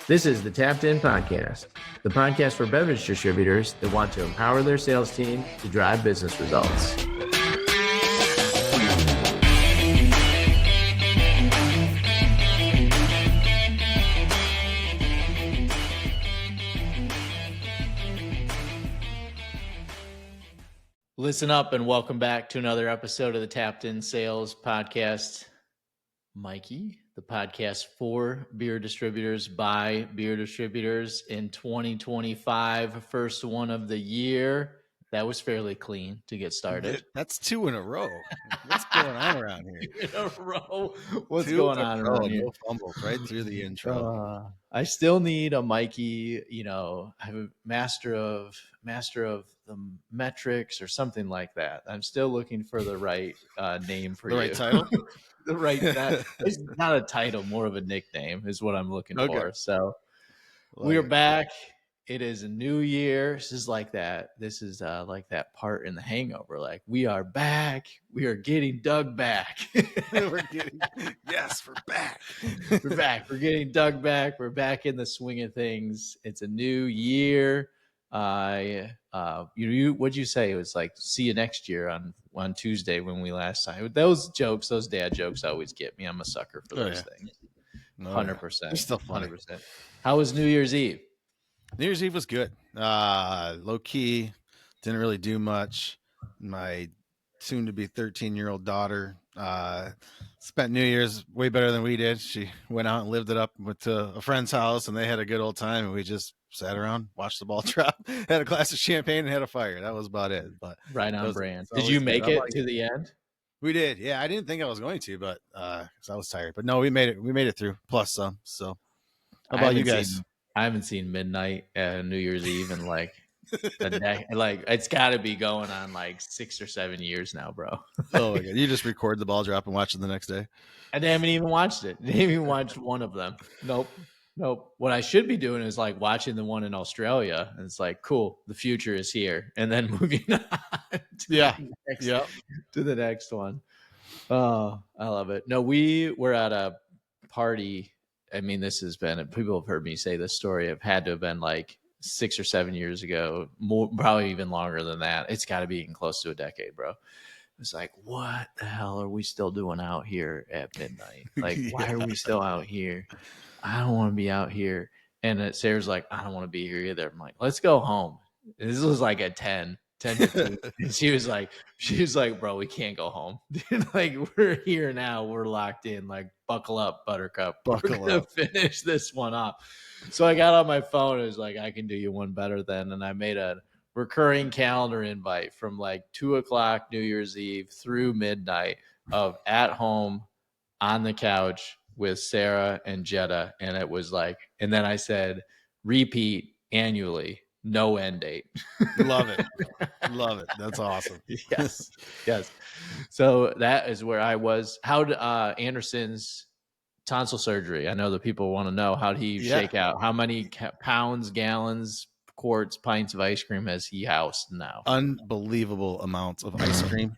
This is the Tapped In Podcast, the podcast for beverage distributors that want to empower their sales team to drive business results. Listen up and welcome back to another episode of the Tapped In Sales Podcast. Mikey, the podcast for beer distributors by beer distributors in 2025, first one of the year. That was fairly clean to get started. That's two in a row. What's going on around here? In a row. What's going on around here? No fumbles right through the intro. I still need a Mikey, I'm a master of the metrics or something like that. I'm still looking for the right name for the you. Right title? The right, it's not a title, more of a nickname is what I'm looking for. So we're back. It is a new year. This is like that. This is like that part in The Hangover. Like, we are back. We are getting Doug back. Yes, we're back. We're back. We're getting Doug back. We're back in the swing of things. It's a new year. What'd you say? It was like, see you next year on Tuesday when we last time. Those dad jokes always get me. I'm a sucker for those things. 100%. They're still funny. 100%. How was New Year's Eve? New Year's Eve was good. Low key, didn't really do much. My soon to be 13-year-old daughter spent New Year's way better than we did. She went out and lived it up, went to a friend's house, and they had a good old time, and we just sat around, watched the ball drop, had a glass of champagne, and had a fire. That was about it. But right on brand. Did you make it to the end? We did. Yeah, I didn't think I was going to, but because I was tired. But no, we made it. We made it through, plus some. So how about you guys? I haven't seen midnight New Year's Eve in like it's got to be going on like 6 or 7 years now, bro. Oh my God. You just record the ball drop and watch it the next day? I haven't even watched it. I didn't even watch one of them. Nope. What I should be doing is like watching the one in Australia, and it's like, cool, the future is here, and then moving on to the next one. Oh, I love it. No, we were at a party. I mean, this has been, people have heard me say this story. It had to have been like 6 or 7 years ago, more, probably even longer than that. It's got to be getting close to a decade, bro. It's like, what the hell are we still doing out here at midnight? Like, why are we still out here? I don't want to be out here. And Sarah's like, I don't want to be here either. I'm like, let's go home. And this was like at 10 to 2. And she was like, bro, we can't go home. Like, we're here now. We're locked in. Like, buckle up, Buttercup. We're gonna finish this one up. So I got on my phone. It was like, I can do you one better then. And I made a recurring calendar invite from like 2:00 New Year's Eve through midnight of at home on the couch with Sarah and Jetta. And it was like, and then I said, repeat annually. No end date. Love it. Love it. That's awesome. Yes. So that is where I was. How did Anderson's tonsil surgery? I know that people want to know, how did he shake out? How many pounds, gallons, quarts, pints of ice cream has he housed now? Unbelievable amounts of ice cream.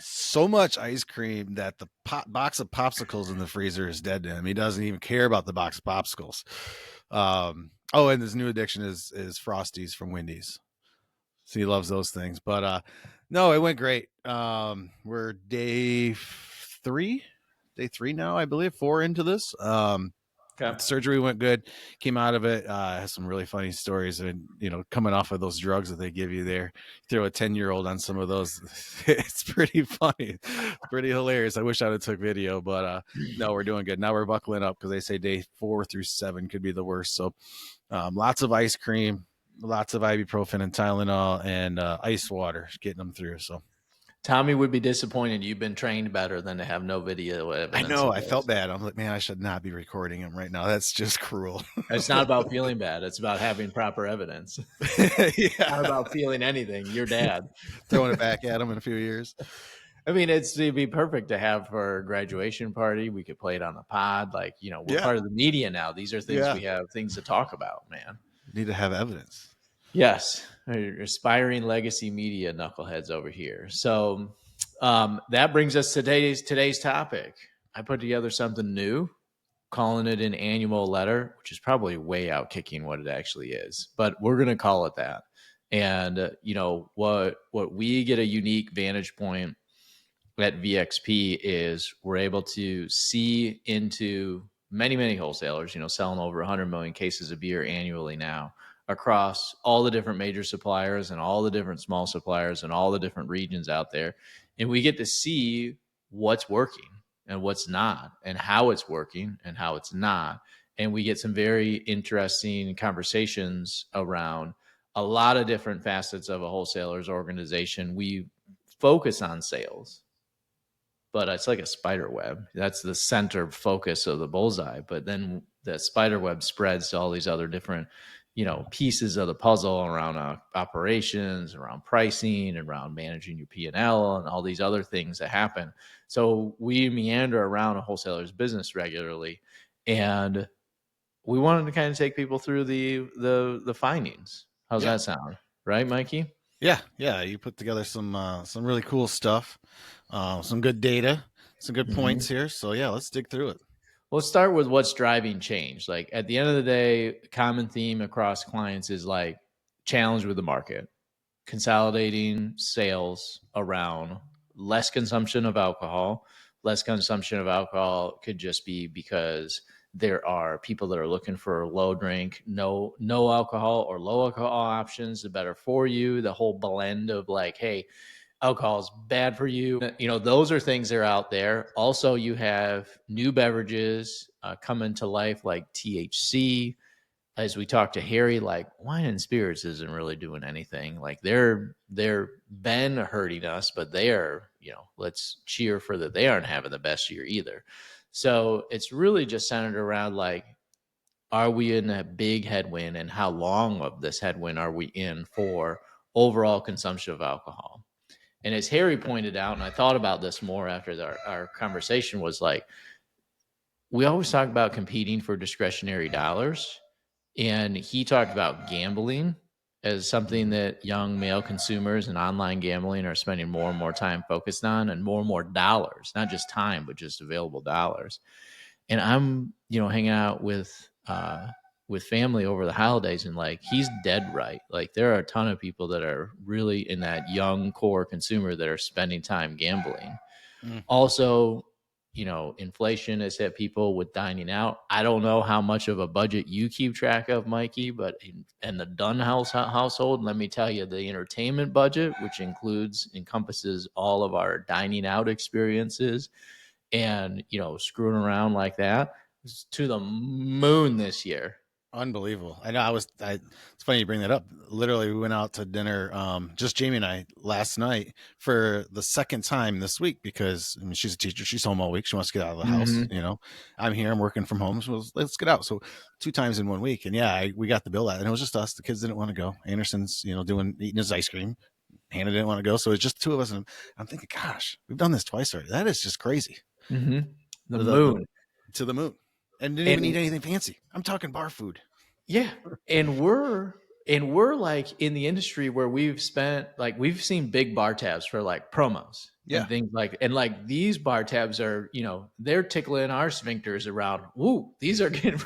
So much ice cream that the box of popsicles in the freezer is dead to him. He doesn't even care about the box of popsicles. And his new addiction is Frosties from Wendy's. So he loves those things. But no, it went great. We're day three now, I believe, 4 into this. Surgery went good. Came out of it. Has some really funny stories, and coming off of those drugs that they give you there, throw a 10-year-old on some of those. It's pretty funny. It's pretty hilarious. I wish I'd have took video, but no, we're doing good. Now we're buckling up because they say day 4 through 7 could be the worst. So lots of ice cream, lots of ibuprofen and Tylenol, and ice water, getting them through. So Tommy would be disappointed. You've been trained better than to have no video evidence. I know. I felt bad. I'm like, man, I should not be recording him right now. That's just cruel. It's not about feeling bad. It's about having proper evidence. Not about feeling anything. Your dad. Throwing it back at him in a few years. I mean, it'd be perfect to have for a graduation party. We could play it on the pod. Like, we're part of the media now. These are things we have things to talk about, man. Need to have evidence. Yes. Aspiring legacy media knuckleheads over here. So that brings us to today's topic. I put together something new. calling it an annual letter, which is probably way out kicking what it actually is, but we're going to call it that. And what we get a unique vantage point at VXP is we're able to see into many wholesalers, selling over 100 million cases of beer annually now across all the different major suppliers and all the different small suppliers and all the different regions out there. And we get to see what's working and what's not, and how it's working and how it's not. And we get some very interesting conversations around a lot of different facets of a wholesaler's organization. We focus on sales, but it's like a spider web. That's the center focus of the bullseye. But then the spider web spreads to all these other different, pieces of the puzzle around operations, around pricing, around managing your P&L, and all these other things that happen. So we meander around a wholesaler's business regularly, and we wanted to kind of take people through the findings. How's that sound? Right, Mikey? Yeah. You put together some really cool stuff, some good data, some good points here. So yeah, let's dig through it. Let's start with what's driving change. Like at the end of the day, common theme across clients is like challenge with the market, consolidating sales around less consumption of alcohol. Less consumption of alcohol could just be because there are people that are looking for low drink, no alcohol or low alcohol options, the better for you. The whole blend of like, hey, alcohol is bad for you. Those are things that are out there. Also, you have new beverages coming to life like THC. As we talked to Harry, like wine and spirits isn't really doing anything. Like they're been hurting us, but they are, let's cheer for that. They aren't having the best year either. So it's really just centered around like, are we in a big headwind, and how long of this headwind are we in for overall consumption of alcohol? And as Harry pointed out, and I thought about this more after our conversation, was like, we always talk about competing for discretionary dollars. And he talked about gambling as something that young male consumers and online gambling are spending more and more time focused on, and more dollars, not just time, but just available dollars. And I'm, hanging out with family over the holidays, and like he's dead right. Like there are a ton of people that are really in that young core consumer that are spending time gambling. Also, inflation has hit people with dining out. I don't know how much of a budget you keep track of, Mikey, but in the Dunn household, let me tell you, the entertainment budget, which encompasses all of our dining out experiences and, screwing around like that, is to the moon this year. Unbelievable. I know it's funny you bring that up. Literally, we went out to dinner, just Jamie and I last night for the second time this week, because she's a teacher. She's home all week. She wants to get out of the house. I'm here, I'm working from home. So let's get out. So 2 times in 1 week. And yeah, we got the bill out, and it was just us. The kids didn't want to go. Anderson's, eating his ice cream. Hannah didn't want to go. So it's just 2 of us. And I'm thinking, gosh, we've done this twice already. That is just crazy. The moon. To the moon. And didn't even eat anything fancy. I'm talking bar food. Yeah. And we're like in the industry where we've seen big bar tabs for like promos and things and like these bar tabs are, they're tickling our sphincters around. Woo, these are getting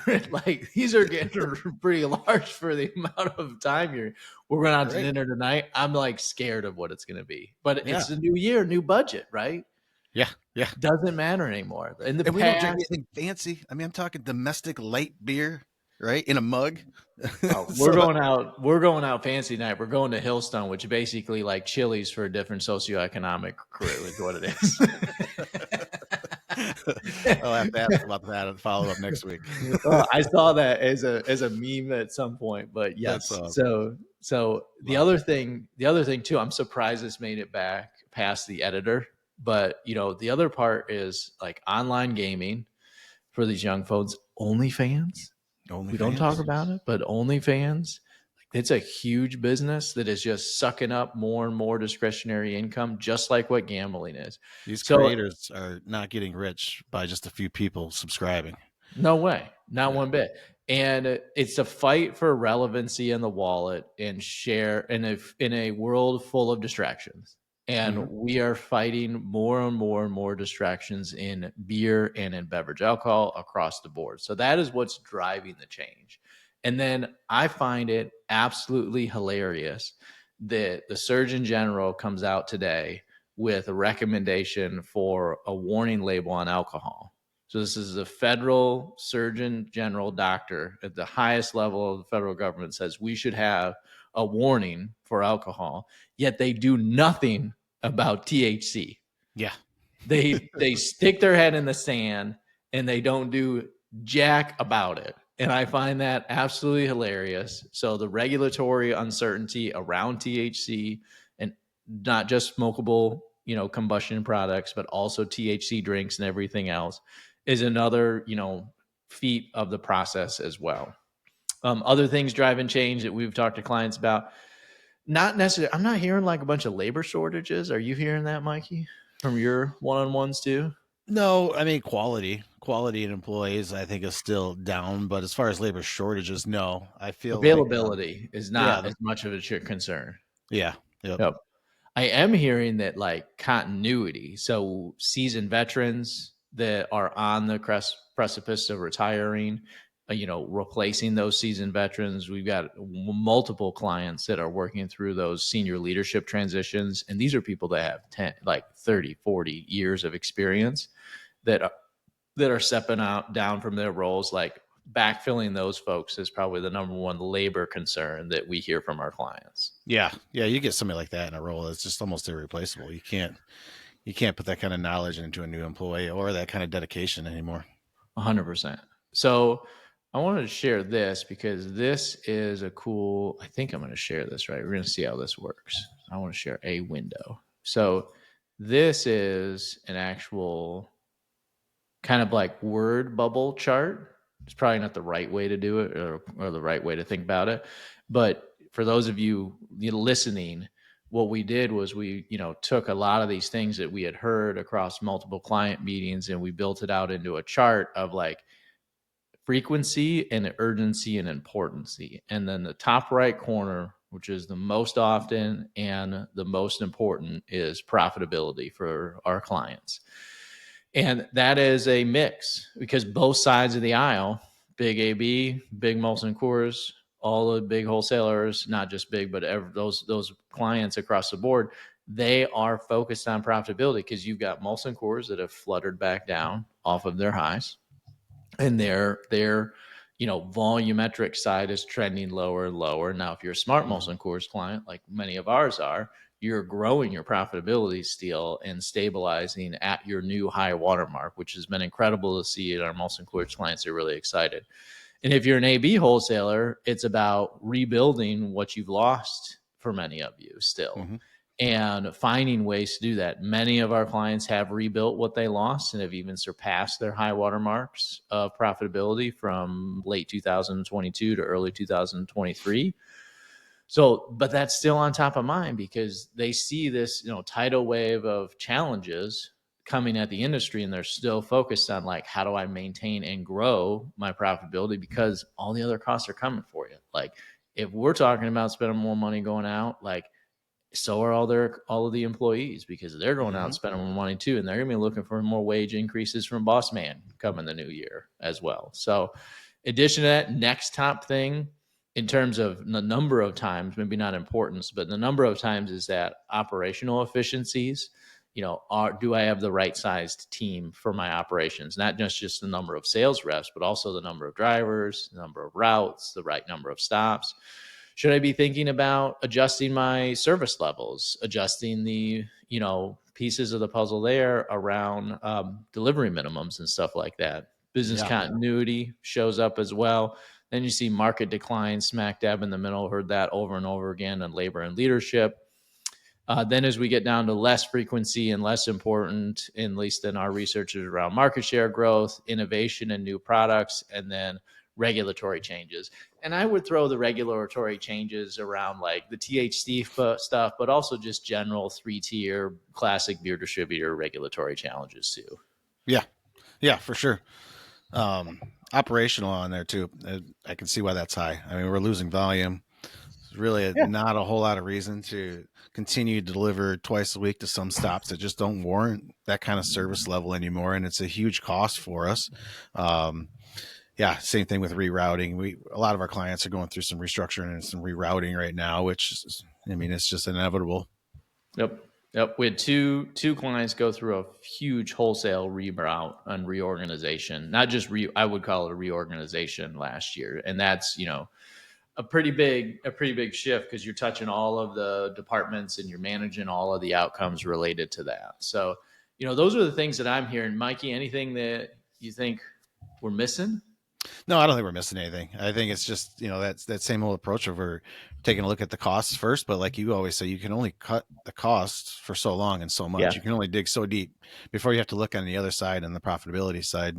pretty large for the amount of time we're going out to dinner tonight. I'm like scared of what it's going to be, but it's a new year, new budget, right? Yeah. Doesn't matter anymore. In the and past, we don't drink anything fancy. I mean, I'm talking domestic light beer, right, in a mug. We're going out fancy night. We're going to Hillstone, which is basically like Chili's for a different socioeconomic crew, is what it is. I'll have to ask about that and follow up next week. I saw that as a meme at some point, but yes. So the other thing too, I'm surprised this made it back past the editor. But, the other part is like online gaming for these young folks. OnlyFans. We don't talk about it, but OnlyFans, it's a huge business that is just sucking up more and more discretionary income, just like what gambling is. These creators are not getting rich by just a few people subscribing. No way. Not one bit. And it's a fight for relevancy in the wallet and share in a world full of distractions. And we are fighting more and more and more distractions in beer and in beverage alcohol across the board. So that is what's driving the change. And then I find it absolutely hilarious that the Surgeon General comes out today with a recommendation for a warning label on alcohol. So this is the federal Surgeon General doctor at the highest level of the federal government says we should have a warning for alcohol, yet they do nothing about THC. Yeah. They stick their head in the sand and they don't do jack about it. And I find that absolutely hilarious. So the regulatory uncertainty around THC and not just smokable, combustion products, but also THC drinks and everything else is another, feat of the process as well. Other things driving change that we've talked to clients about, not necessarily, I'm not hearing like a bunch of labor shortages. Are you hearing that, Mikey, from your one-on-ones too? No, I mean quality in employees, I think is still down. But as far as labor shortages, no, I feel like, Availability is yeah, not as much of a concern. yeah, yep, Yep. I am hearing that like continuity. So seasoned veterans that are on the precipice of retiring, replacing those seasoned veterans. We've got multiple clients that are working through those senior leadership transitions. And these are people that have 10, like 30, 40 years of experience that are stepping out down from their roles. Like backfilling those folks is probably the number one labor concern that we hear from our clients. yeah. You get somebody like that in a role, it's just almost irreplaceable. You can't put that kind of knowledge into a new employee or that kind of dedication anymore. 100%. So I wanted to share this because this is a cool, I think I'm going to share this, right? We're going to see how this works. I want to share a window. So this is an actual kind of like word bubble chart. It's probably not the right way to do it or the right way to think about it. But for those of you listening, what we did was we, took a lot of these things that we had heard across multiple client meetings and we built it out into a chart of like frequency and urgency and importancy. And then the top right corner, which is the most often and the most important, is profitability for our clients. And that is a mix because both sides of the aisle, big AB, big Molson Coors, all the big wholesalers, not just big, but those clients across the board, they are focused on profitability because you've got Molson Coors that have fluttered back down off of their highs, and their volumetric side is trending lower and lower. Now, if you're a smart Molson Coors client, like many of ours are, you're growing your profitability still and stabilizing at your new high watermark, which has been incredible to see. Our Molson Coors clients are really excited. And if you're an AB wholesaler, it's about rebuilding what you've lost for many of you still. And finding ways to do that. Many of our clients have rebuilt what they lost and have even surpassed their high water marks of profitability from late 2022 to early 2023. So, but that's still on top of mind because they see this, tidal wave of challenges coming at the industry, and they're still focused on like, how do I maintain and grow my profitability because all the other costs are coming for you. Like if we're talking about spending more money going out, like so are all of the employees because they're going out and spending more money too, and they're going to be looking for more wage increases from boss man coming the new year as well. So, addition to that, next top thing in terms of the number of times, maybe not importance, but the number of times is that operational efficiencies. Do I have the right sized team for my operations? Not just the number of sales reps, but also the number of drivers, the number of routes, the right number of stops. Should I be thinking about adjusting my service levels, adjusting the, pieces of the puzzle there around delivery minimums and stuff like that? Business continuity shows up as well. Then you see market decline smack dab in the middle. Heard that over and over again on labor and leadership. Then as we get down to less frequency and less important, at least in our research, is around market share growth, innovation and new products, and then regulatory changes. And I would throw the regulatory changes around like the THC stuff, but also just general 3-tier classic beer distributor regulatory challenges too. Yeah, for sure. Operational on there too. I can see why that's high. I mean, we're losing volume. Really Yeah. not a whole lot of reason to continue to deliver twice a week to some stops that just don't warrant that kind of service level anymore. And it's a huge cost for us. Um, yeah, same thing with rerouting. A lot of our clients are going through some restructuring and some rerouting right now, which is, I mean, it's just inevitable. Yep. Yep. We had two clients go through a huge wholesale reroute and reorganization. Not just I would call it a reorganization last year. And that's, a pretty big shift because you're touching all of the departments and you're managing all of the outcomes related to that. So, those are the things that I'm hearing. Mikey, anything that you think we're missing? No, I don't think we're missing anything. I think it's just, that's that same old approach of we're taking a look at the costs first. But like you always say, you can only cut the costs for so long and so much. Yeah, You can only dig so deep before you have to look on the other side and the profitability side,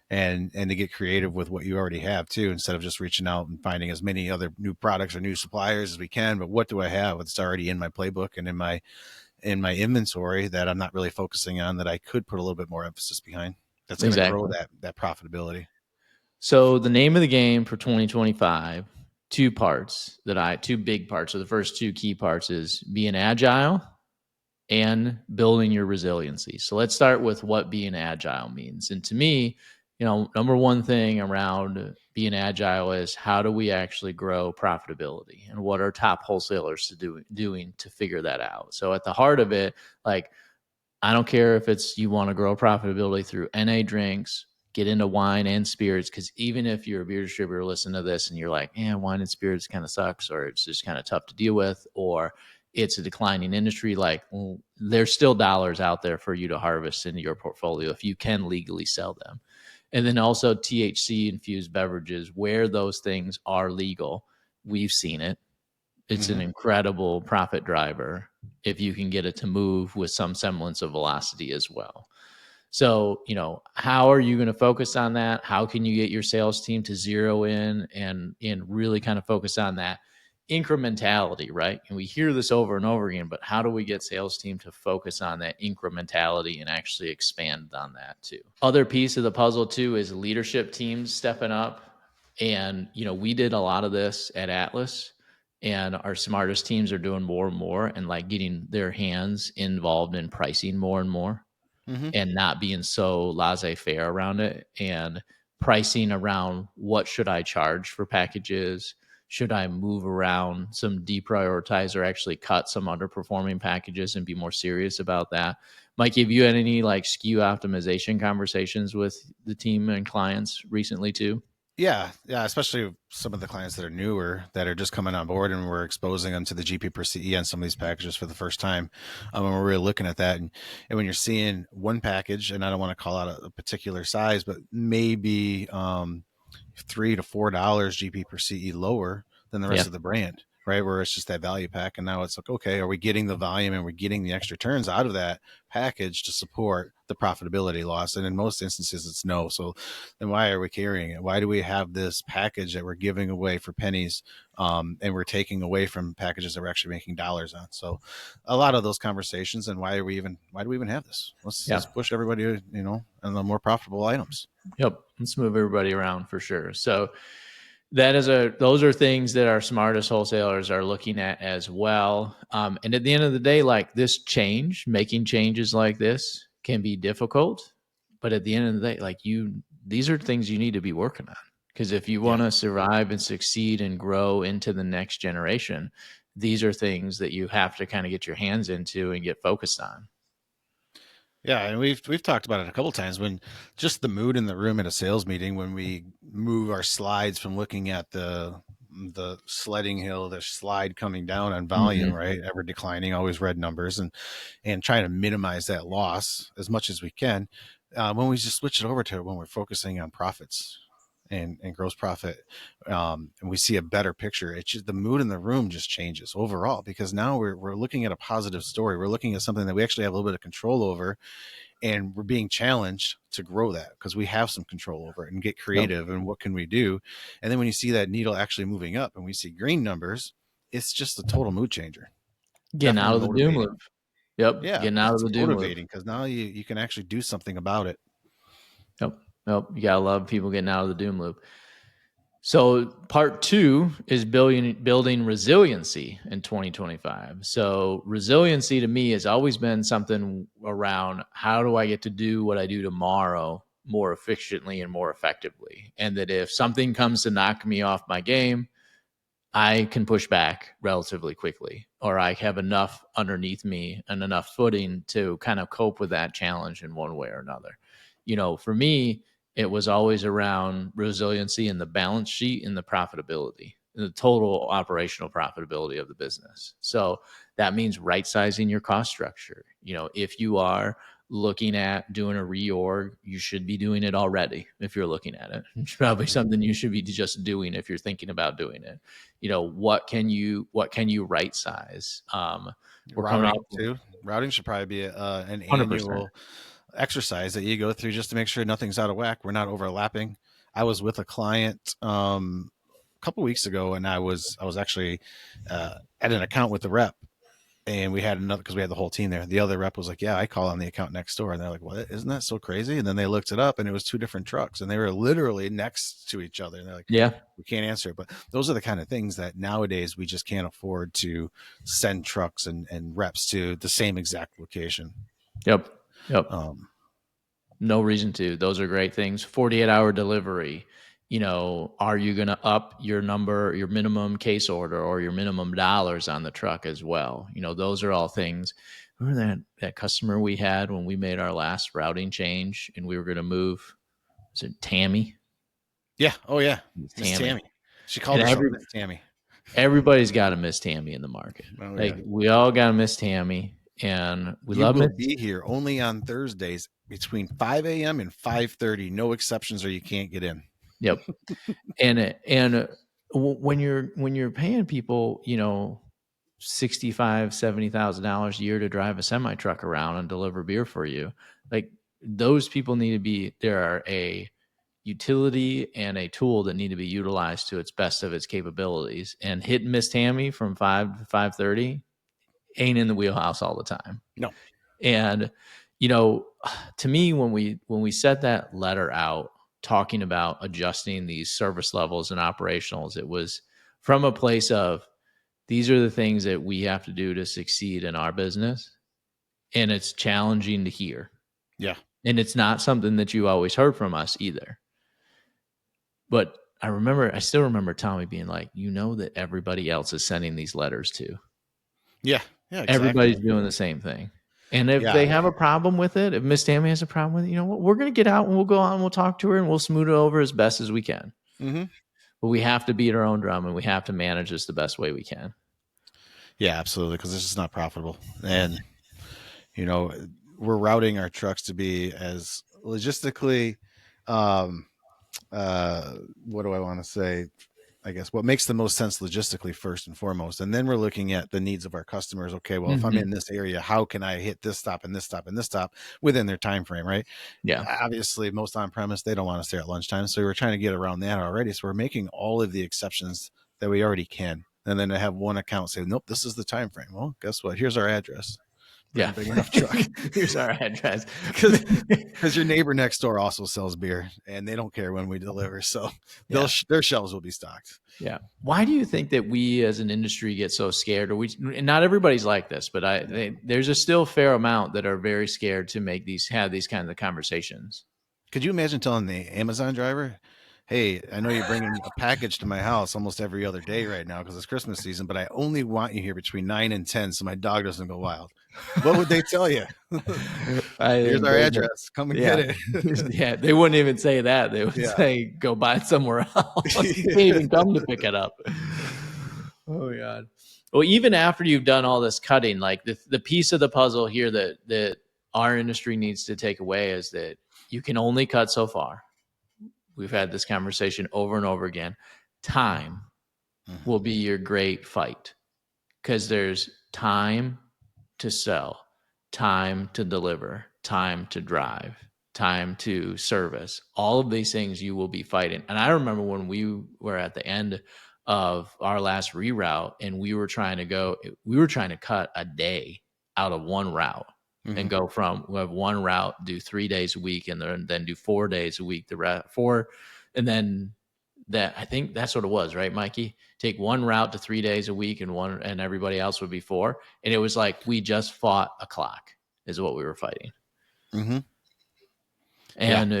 and to get creative with what you already have too, instead of just reaching out and finding as many other new products or new suppliers as we can. But what do I have that's already in my playbook and in my inventory that I'm not really focusing on, that I could put a little bit more emphasis behind, that's going to grow exactly. that profitability. So the name of the game for 2025, two big parts. So the first two key parts is being agile and building your resiliency. So let's start with what being agile means. And to me, number one thing around being agile is how do we actually grow profitability and what are top wholesalers doing to figure that out. So at the heart of it, like, I don't care if it's you want to grow profitability through NA drinks, get into wine and spirits, because even if you're a beer distributor, listen to this and you're like, man, wine and spirits kind of sucks, or it's just kind of tough to deal with, or it's a declining industry, like, well, there's still dollars out there for you to harvest into your portfolio if you can legally sell them. And then also THC infused beverages, where those things are legal. We've seen it. It's an Mm-hmm. incredible profit driver if you can get it to move with some semblance of velocity as well. So, how are you going to focus on that? How can you get your sales team to zero in and really kind of focus on that incrementality, right? And we hear this over and over again, but how do we get sales team to focus on that incrementality and actually expand on that too? Other piece of the puzzle too is leadership teams stepping up. And, we did a lot of this at Atlas, and our smartest teams are doing more and more and like getting their hands involved in pricing more and more Mm-hmm. and not being so laissez-faire around it, and pricing around what should I charge for packages, should I move around some deprioritize or actually cut some underperforming packages and be more serious about that. Mikey, have you had any like SKU optimization conversations with the team and clients recently too? Yeah, especially some of the clients that are newer, that are just coming on board, and we're exposing them to the GP per CE on some of these packages for the first time. And we're really looking at that, and when you're seeing one package, and I don't want to call out a particular size, but maybe $3 to $4 GP per CE lower than the Yeah. rest of the brand, right? Where it's just that value pack. And now it's like, okay, are we getting the volume and we're getting the extra turns out of that package to support the profitability loss? And in most instances, it's no. So then why are we carrying it? Why do we have this package that we're giving away for pennies, and we're taking away from packages that we're actually making dollars on? So a lot of those conversations, and why do we even have this? Yeah. Let's push everybody, on the more profitable items. Yep. Let's move everybody around for sure. So those are things that our smartest wholesalers are looking at as well. And at the end of the day, like making changes like this can be difficult, but at the end of the day, these are things you need to be working on, because if you Yeah. want to survive and succeed and grow into the next generation, these are things that you have to kind of get your hands into and get focused on. Yeah, and we've talked about it a couple of times, when just the mood in the room at a sales meeting, when we move our slides from looking at the sledding hill, the slide coming down on volume, Mhm. right? Ever declining, always red numbers, and trying to minimize that loss as much as we can. When we just switch it over to when we're focusing on profits and gross profit, and we see a better picture, it's just the mood in the room just changes overall, because now we're looking at a positive story. We're looking at something that we actually have a little bit of control over, and we're being challenged to grow that because we have some control over it and get Yep. creative. And what can we do? And then when you see that needle actually moving up and we see green numbers, it's just a total mood changer. Getting Definitely out of the doom motivating. loop. Yep. Yeah, Getting out of it's the doom loop. motivating because now you can actually do something about it. Yep. Yep. You gotta love people getting out of the doom loop. So part 2 is building resiliency in 2025. So resiliency to me has always been something around how do I get to do what I do tomorrow more efficiently and more effectively? And that if something comes to knock me off my game, I can push back relatively quickly, or I have enough underneath me and enough footing to kind of cope with that challenge in one way or another. For me, it was always around resiliency and the balance sheet and the profitability, the total operational profitability of the business. So that means right sizing your cost structure. If you are looking at doing a reorg, you should be doing it already. If you're looking at it, it's probably something you should be just doing if you're thinking about doing it. What can you right size? We're coming Routing off too. Routing should probably be an 100%. annual exercise that you go through just to make sure nothing's out of whack. We're not overlapping. I was with a client a couple weeks ago, and I was actually at an account with the rep, and we had another, because we had the whole team there. The other rep was like, yeah, I call on the account next door. And they're like, what? Isn't that so crazy? And then they looked it up, and it was 2 different trucks, and they were literally next to each other. And they're like, Yeah. we can't answer it. But those are the kind of things that nowadays we just can't afford to send trucks and reps to the same exact location. Yep. No reason to. Those are great things. 48-hour delivery. Are you going to up your minimum case order or your minimum dollars on the truck as well? Those are all things. Remember that customer we had when we made our last routing change and we were going to move? Was it Tammy? Yeah. Oh, yeah. Miss Tammy. She called herself Miss Tammy. Everybody's got a Miss Tammy in the market. Oh, yeah. We all got a Miss Tammy, and we love it. You will be here only on Thursdays between 5 a.m. and 5:30. No exceptions, or you can't get in. Yep. and when you're paying people, $65,000-$70,000 a year to drive a semi truck around and deliver beer for you, like those people need to be, there are a utility and a tool that need to be utilized to its best of its capabilities. And hitting Miss Tammy from 5 to 5:30 ain't in the wheelhouse all the time. No. And to me, when we set that letter out talking about adjusting these service levels and operationals, it was from a place of, these are the things that we have to do to succeed in our business. And it's challenging to hear. Yeah. And it's not something that you always heard from us either. But I still remember Tommy being like, that everybody else is sending these letters to. Yeah. Yeah. Exactly. Everybody's doing the same thing. And if they have a problem with it, if Miss Tammy has a problem with it, we're going to get out and we'll go out and we'll talk to her and we'll smooth it over as best as we can. Mm-hmm. But we have to beat our own drum and we have to manage this the best way we can. Yeah, absolutely. Because this is not profitable. And, we're routing our trucks to be as logistically, what do I want to say? I guess what makes the most sense logistically first and foremost. And then we're looking at the needs of our customers. Okay, well, if I'm in this area, how can I hit this stop and this stop and this stop within their time frame, right? Yeah. Obviously, most on-premise, they don't want to stay at lunchtime. So we're trying to get around that already. So we're making all of the exceptions that we already can. And then to have one account say, nope, this is the time frame. Well, guess what? Here's our address. Yeah. Big enough truck. Here's our address. Because your neighbor next door also sells beer and they don't care when we deliver. So their shelves will be stocked. Yeah. Why do you think that we as an industry get so scared? And not everybody's like this, but there's a still fair amount that are very scared to have these kinds of conversations. Could you imagine telling the Amazon driver, hey, I know you're bringing a package to my house almost every other day right now because it's Christmas season, but I only want you here between 9 and 10 so my dog doesn't go wild. What would they tell you? Here's our address. Come and get it. Yeah, they wouldn't even say that. They would say, go buy it somewhere else. You can't even come to pick it up. Oh, God. Well, even after you've done all this cutting, like the piece of the puzzle here that our industry needs to take away is that you can only cut so far. We've had this conversation over and over again. Time will be your great fight because there's time to sell, time to deliver, time to drive, time to service. All of these things you will be fighting. And I remember when we were at the end of our last reroute and we were trying to cut a day out of one route. And go from, we have one route, do 3 days a week, and then do 4 days a week, and then that I think that's what it was, right, Mikey? Take one route to 3 days a week and everybody else would be 4. And it was like, we just fought a clock is what we were fighting. Mm-hmm. And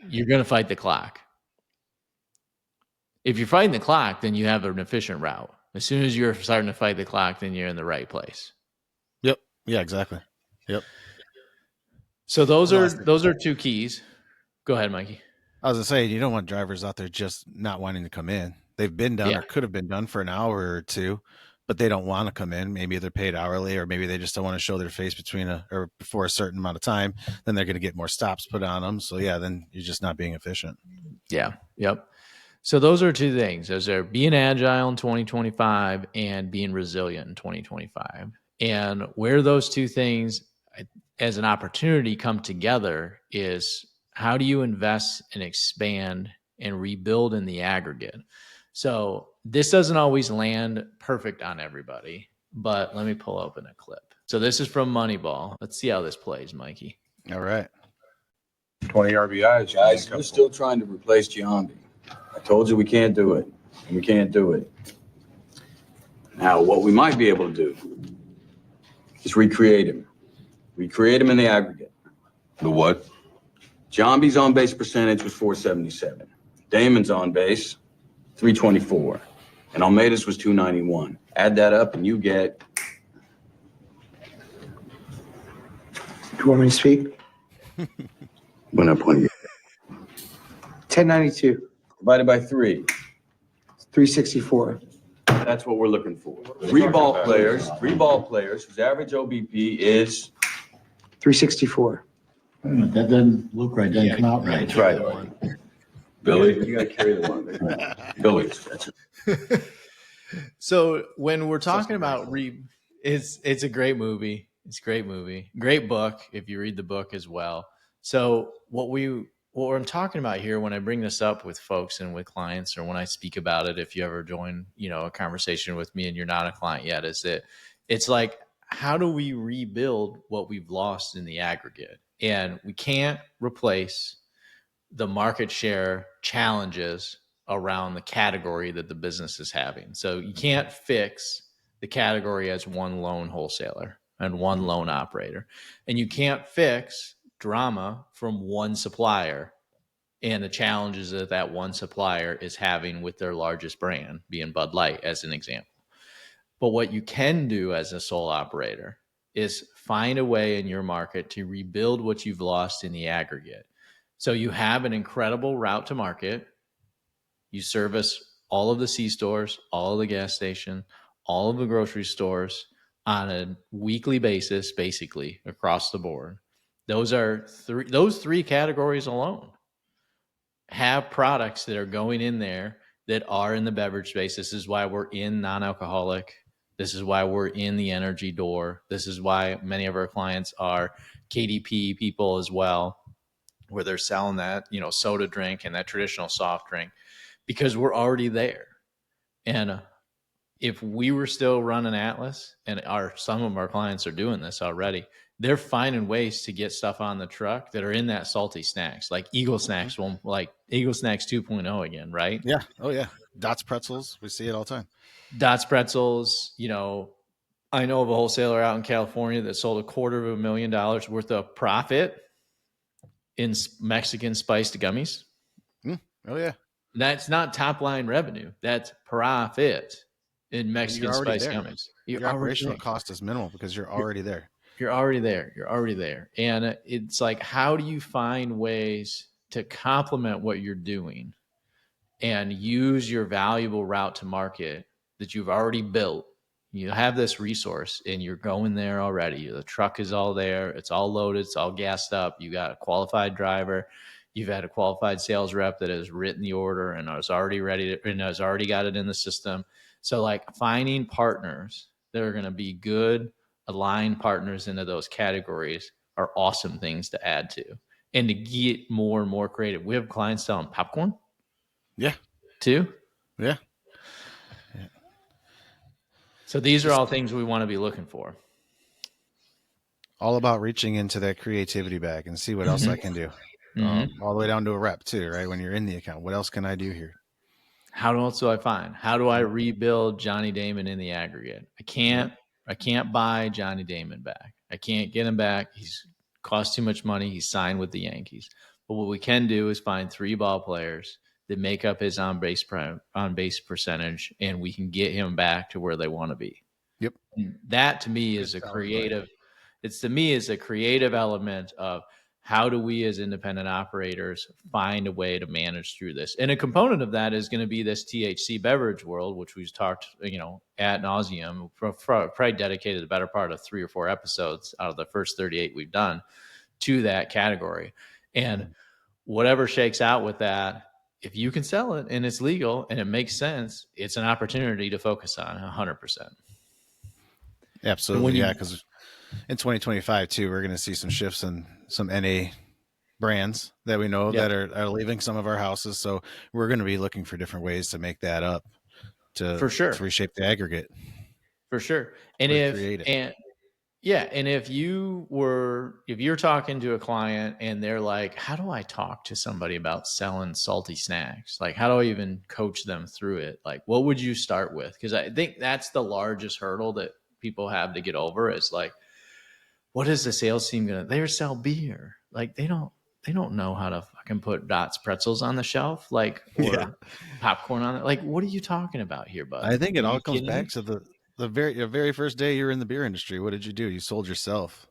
you're going to fight the clock. If you're fighting the clock, then you have an efficient route. As soon as you're starting to fight the clock, then you're in the right place. Yep. Yeah, exactly. Yep. So those are 2 keys. Go ahead, Mikey. I was gonna say, you don't want drivers out there just not wanting to come in. They've been done or could have been done for an hour or 2, but they don't want to come in. Maybe they're paid hourly, or maybe they just don't want to show their face before a certain amount of time. Then they're going to get more stops put on them. So yeah, then you're just not being efficient. Yeah. Yep. So those are 2 things. Those are being agile in 2025 and being resilient in 2025. And where those 2 things as an opportunity come together is, how do you invest and expand and rebuild in the aggregate? So this doesn't always land perfect on everybody, but let me pull open a clip. So this is from Moneyball. Let's see how this plays, Mikey. All right. 20 RBIs. Guys, we're still trying to replace Giambi. I told you we can't do it. We can't do it. Now, what we might be able to do is recreate him. Recreate him in the aggregate. The what? Giambi's on base percentage was 477. Damon's on base, 324. And Almeida's was 291. Add that up and you get... Do you want me to speak? Went up 1 year. 1092, Divided by 3. 364. That's what we're looking for. 3 ball players whose average OBP is... 364. That doesn't look right. Doesn't come out right. That's right. Billy, you got to carry the one. Billy, that's it. So when we're talking about it's a great movie. It's a great movie. Great book if you read the book as well. So what I'm talking about here, when I bring this up with folks and with clients, or when I speak about it, if you ever join, a conversation with me and you're not a client yet, is that it's like, how do we rebuild what we've lost in the aggregate? And we can't replace the market share challenges around the category that the business is having. So you can't fix the category as one lone wholesaler and one lone operator. And you can't fix drama from one supplier and the challenges that that one supplier is having with their largest brand, being Bud Light as an example. But what you can do as a sole operator is find a way in your market to rebuild what you've lost in the aggregate. So you have an incredible route to market. You service all of the C-stores, all of the gas station, all of the grocery stores on a weekly basis, basically across the board. Those 3 categories alone have products that are going in there that are in the beverage space. This is why we're in non-alcoholic. This is why we're in the energy door. This is why many of our clients are KDP people as well, where they're selling that, soda drink and that traditional soft drink, because we're already there. And if we were still running Atlas, and some of our clients are doing this already, they're finding ways to get stuff on the truck that are in that salty snacks, like Eagle Snacks, like Eagle Snacks 2.0 again, right? Yeah. Oh yeah. Dots pretzels. We see it all the time. Dots pretzels. I know of a wholesaler out in California that sold $250,000 worth of profit in Mexican spiced gummies. Oh yeah. That's not top line revenue. That's profit in Mexican spiced gummies. Your operational cost is minimal because you're already there. You're already there. And it's like, how do you find ways to complement what you're doing and use your valuable route to market that you've already built? You have this resource and you're going there already. The truck is all there. It's all loaded. It's all gassed up. You got a qualified driver. You've had a qualified sales rep that has written the order and is already ready to, and has already got it in the system. So like finding partners that are going to be good, aligned partners into those categories are awesome things to add to, and to get more and more creative. We have clients selling popcorn. Yeah. Too. Yeah. So these are all things we want to be looking for. All about reaching into that creativity bag and see what else I can do. All the way down to a rep too, right? When you're in the account, what else can I do here? How else do I find? How do I rebuild Johnny Damon in the aggregate? I can't buy Johnny Damon back. I can't get him back. He's cost too much money. He's signed with the Yankees. But what we can do is find 3 ball players that make up his on base percentage, and we can get him back to where they want to be. Yep. And that to me is a creative. It's to me is a creative element of how do we as independent operators find a way to manage through this. And a component of that is going to be this THC beverage world, which we've talked, ad nauseum, probably dedicated the better part of 3 or 4 episodes out of the first 38 we've done to that category. And whatever shakes out with that, if you can sell it and it's legal and it makes sense, it's an opportunity to focus on 100%. Absolutely. Yeah. Because in 2025 too, we're going to see some shifts in some NA brands that we know that are leaving some of our houses. So we're going to be looking for different ways to make that up to reshape the aggregate. For sure. And if you're talking to a client and they're like, how do I talk to somebody about selling salty snacks? Like, how do I even coach them through it? Like, what would you start with? Because I think that's the largest hurdle that people have to get over is like, what is the sales team going to, they sell beer. Like they don't know how to fucking put Dots pretzels on the shelf, like, or popcorn on it. Like, what are you talking about here, bud? I think it all comes back to the very first day you're in the beer industry. What did you do? You sold yourself,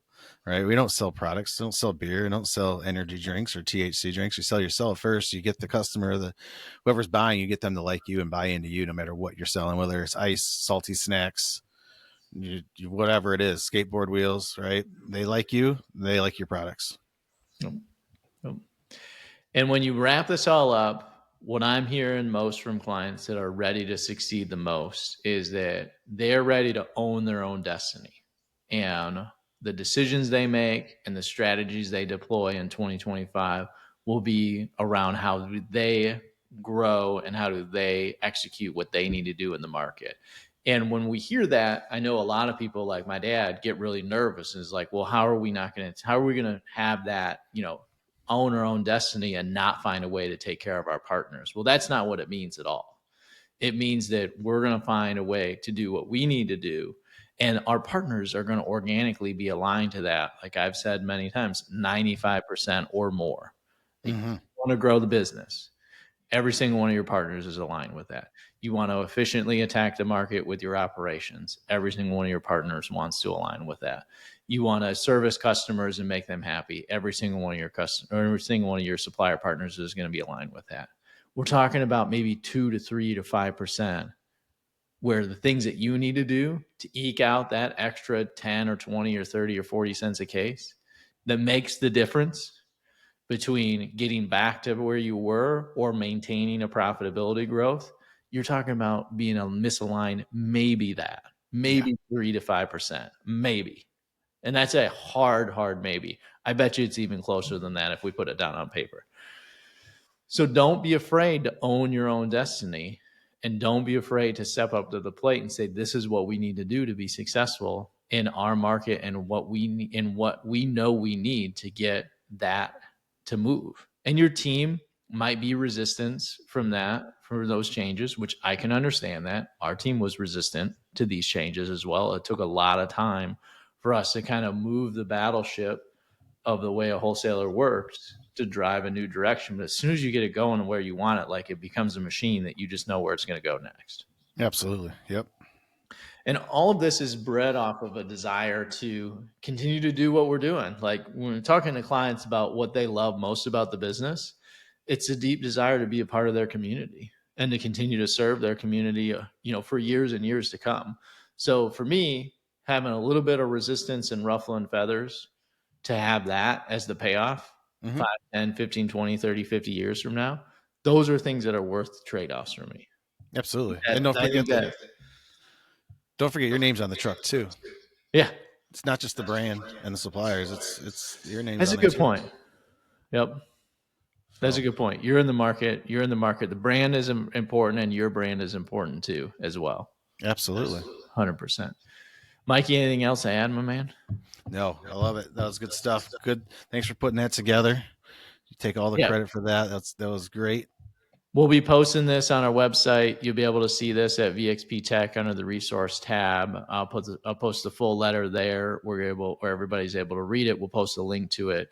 right? We don't sell products. We don't sell beer. We don't sell energy drinks or THC drinks. You sell yourself first. You get the customer, whoever's buying, you get them to like you and buy into you no matter what you're selling, whether it's ice, salty snacks, whatever it is, skateboard wheels, right? They like you. They like your products. And when you wrap this all up, what I'm hearing most from clients that are ready to succeed the most is that they're ready to own their own destiny. And the decisions they make and the strategies they deploy in 2025 will be around how do they grow and how do they execute what they need to do in the market. And when we hear that, I know a lot of people like my dad get really nervous and is like, well, how are we going to have that, own our own destiny and not find a way to take care of our partners? Well, that's not what it means at all. It means that we're going to find a way to do what we need to do. And our partners are going to organically be aligned to that. Like I've said many times, 95% or more. You want to grow the business. Every single one of your partners is aligned with that. You want to efficiently attack the market with your operations. Every single one of your partners wants to align with that. You want to service customers and make them happy. Every single one of your every single one of your supplier partners is going to be aligned with that. We're talking about maybe 2 to 3 to 5%, where the things that you need to do to eke out that extra 10 or 20 or 30 or 40 cents a case that makes the difference between getting back to where you were or maintaining a profitability growth. You're talking about being a misaligned, maybe 3 to 5%, maybe. And that's a hard maybe. I bet you it's even closer than that if we put it down on paper. So don't be afraid to own your own destiny, and don't be afraid to step up to the plate and say, this is what we need to do to be successful in our market and what we know we need to get that to move. And your team might be resistance from that, for those changes, which I can understand that. Our team was resistant to these changes as well. It took a lot of time for us to kind of move the battleship of the way a wholesaler works to drive a new direction. But as soon as you get it going and where you want it, like it becomes a machine that you just know where it's going to go next. Absolutely. Yep. And all of this is bred off of a desire to continue to do what we're doing. Like when we're talking to clients about what they love most about the business, it's a deep desire to be a part of their community and to continue to serve their community, for years and years to come. So for me, having a little bit of resistance and ruffling feathers to have that as the payoff 5, 10, 15, 20, 30, 50 years from now, those are things that are worth trade-offs for me. Absolutely. And don't forget your name's on the truck too. Yeah. It's not just the brand and the suppliers. It's your name. That's a good point. Yep. That's a good point. You're in the market. The brand is important and your brand is important too, as well. Absolutely. 100%. Mikey, anything else to add, my man? No, I love it. That was good stuff. Good. Thanks for putting that together. You take all the credit for that. That was great. We'll be posting this on our website. You'll be able to see this at VXP Tech under the resource tab. I'll post the full letter there. Where everybody's able to read it. We'll post a link to it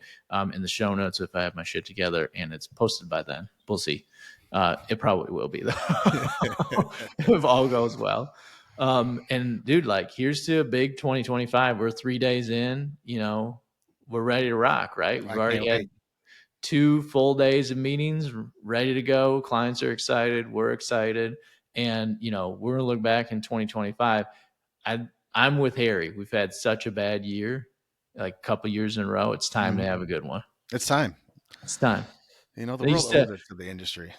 in the show notes if I have my shit together, and it's posted by then. We'll see. It probably will be though, if all goes well. And dude, like, here's to a big 2025. We're 3 days in. You know, we're ready to rock. Right? We've already had 2 full days of meetings ready to go. Clients are excited. We're excited. And, you know, we're going to look back in 2025. I'm with Harry. We've had such a bad year, like a couple years in a row. It's time to have a good one. It's time. It's time. You know, the world owes it to the industry.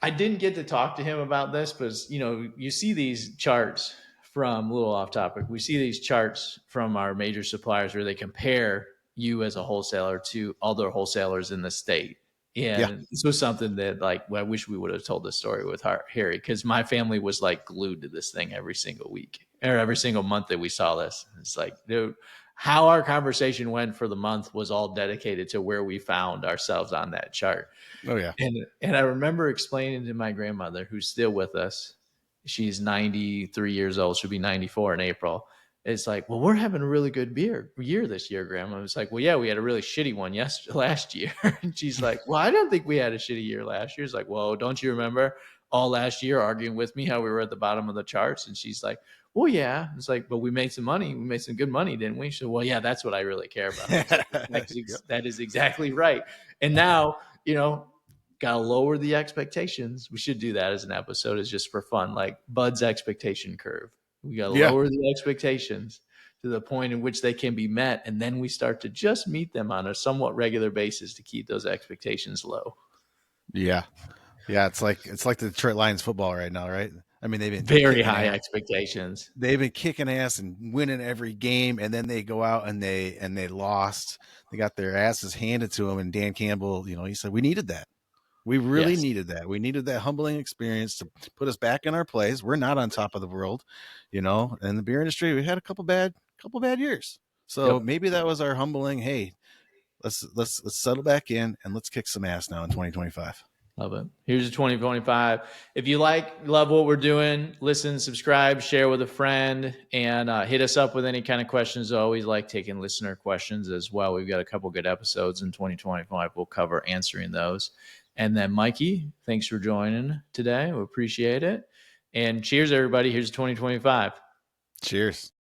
I didn't get to talk to him about this, but, you know, you see these charts from, a little off topic, we see these charts from our major suppliers where they compare you as a wholesaler to other wholesalers in the state. And this was something that, like, I wish we would have told this story with Harry, because my family was like glued to this thing every single week or every single month that we saw this. It's like, dude, how our conversation went for the month was all dedicated to where we found ourselves on that chart. Oh yeah. And I remember explaining to my grandmother, who's still with us. She's 93 years old. She'll be 94 in April. It's like, well, we're having a really good year this year, Grandma. It's like, well, yeah, we had a really shitty one last year. And she's like, well, I don't think we had a shitty year last year. It's like, well, don't you remember all last year arguing with me how we were at the bottom of the charts? And she's like, well, yeah. It's like, but we made some money. We made some good money, didn't we? She said, well, yeah, that's what I really care about. That is exactly right. And now, you know, got to lower the expectations. We should do that as an episode. It's just for fun, like Bud's expectation curve. We got to lower the expectations to the point in which they can be met. And then we start to just meet them on a somewhat regular basis to keep those expectations low. Yeah. Yeah. It's like the Detroit Lions football right now, right? I mean, they've been very high expectations. They've been kicking ass and winning every game. And then they go out and they lost. They got their asses handed to them. And Dan Campbell, you know, he said, we needed that. We really needed that. We needed that humbling experience to put us back in our place. We're not on top of the world, you know. In the beer industry, we had a couple bad years. So maybe that was our humbling. Hey, let's settle back in and let's kick some ass now in 2025. Love it. Here's 2025. If you love what we're doing, listen, subscribe, share with a friend, and hit us up with any kind of questions. I always like taking listener questions as well. We've got a couple good episodes in 2025. We'll cover answering those. And then, Mikey, thanks for joining today. We appreciate it. And cheers, everybody. Here's 2025. Cheers.